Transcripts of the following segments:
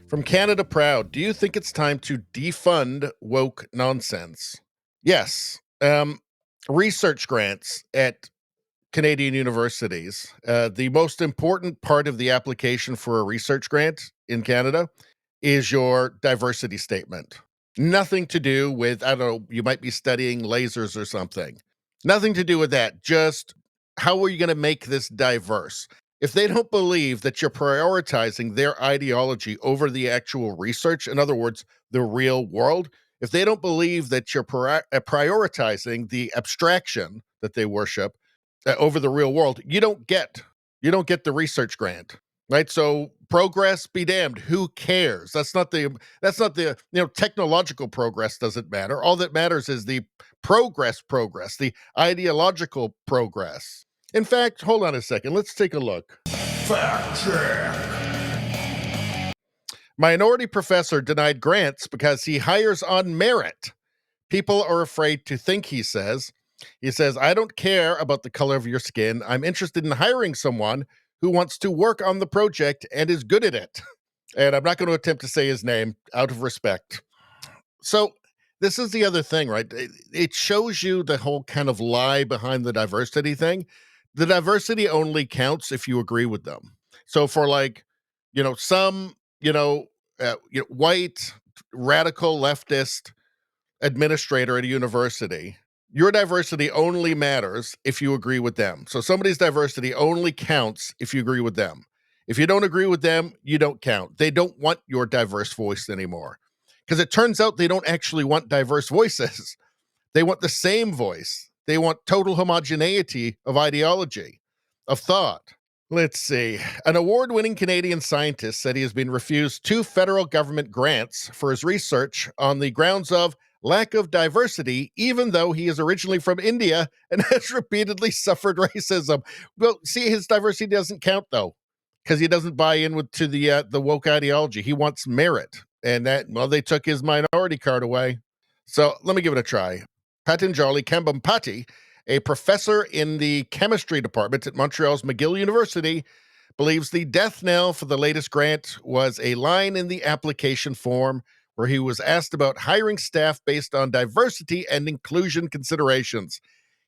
From Canada Proud, do you think it's time to defund woke nonsense? Yes. Research grants at Canadian universities. The most important part of the application for a research grant in Canada is your diversity statement. Nothing to do with, I don't know, you might be studying lasers or something. Nothing to do with that. Just how are you going to make this diverse? If they don't believe that you're prioritizing their ideology over the actual research, in other words, the real world, if they don't believe that you're prioritizing the abstraction that they worship over the real world, you don't get the research grant, right? So progress be damned. Who cares? That's not the technological progress doesn't matter. All that matters is the progress, the ideological progress. In fact, hold on a second. Let's take a look. Fact check. Minority professor denied grants because he hires on merit. People are afraid to think, he says. He says, I don't care about the color of your skin. I'm interested in hiring someone who wants to work on the project and is good at it. And I'm not going to attempt to say his name out of respect. So this is the other thing, right? It shows you the whole kind of lie behind the diversity thing. The diversity only counts if you agree with them. So for some, white, radical leftist administrator at a university, your diversity only matters if you agree with them. So somebody's diversity only counts if you agree with them. If you don't agree with them, you don't count. They don't want your diverse voice anymore. Because it turns out they don't actually want diverse voices. They want the same voice. They want total homogeneity of ideology, of thought. Let's see. An award-winning Canadian scientist said he has been refused 2 federal government grants for his research on the grounds of lack of diversity, even though he is originally from India and has repeatedly suffered racism. Well, see, his diversity doesn't count, though, because he doesn't buy in to the woke ideology. He wants merit, and they took his minority card away. So let me give it a try. Patanjali Kambhampati, a professor in the chemistry department at Montreal's McGill University, believes the death knell for the latest grant was a line in the application form where he was asked about hiring staff based on diversity and inclusion considerations.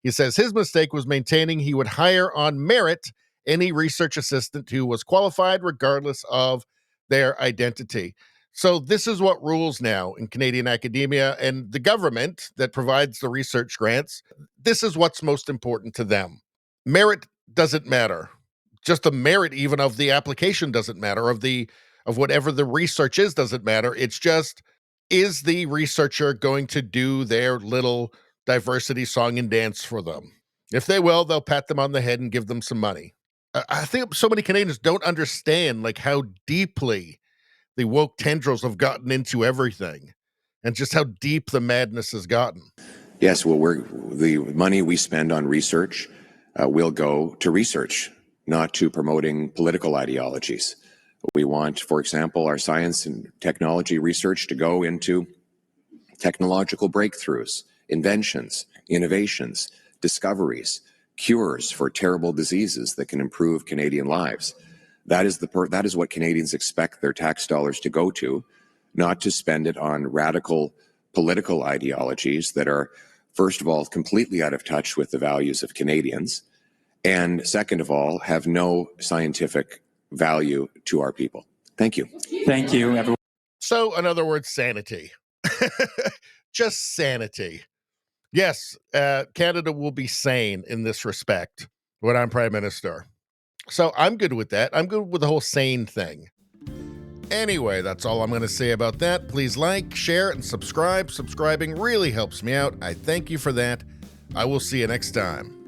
He says his mistake was maintaining he would hire on merit any research assistant who was qualified regardless of their identity. So this is what rules now in Canadian academia, and the government that provides the research grants, this is what's most important to them. Merit doesn't matter. Just the merit even of the application doesn't matter, of whatever the research is doesn't matter. It's just, is the researcher going to do their little diversity song and dance for them? If they will, they'll pat them on the head and give them some money. I think so many Canadians don't understand how deeply the woke tendrils have gotten into everything and just how deep the madness has gotten. Yes, well, the money we spend on research will go to research, not to promoting political ideologies. We want, for example, our science and technology research to go into technological breakthroughs, inventions, innovations, discoveries, cures for terrible diseases that can improve Canadian lives. That is what Canadians expect their tax dollars to go to, not to spend it on radical political ideologies that are, first of all, completely out of touch with the values of Canadians, and second of all, have no scientific value to our people. Thank you. Thank you, everyone. So, in other words, sanity. Just sanity. Yes, Canada will be sane in this respect when I'm Prime Minister. So I'm good with that. I'm good with the whole sane thing. Anyway, that's all I'm going to say about that. Please like, share, and subscribe. Subscribing really helps me out. I thank you for that. I will see you next time.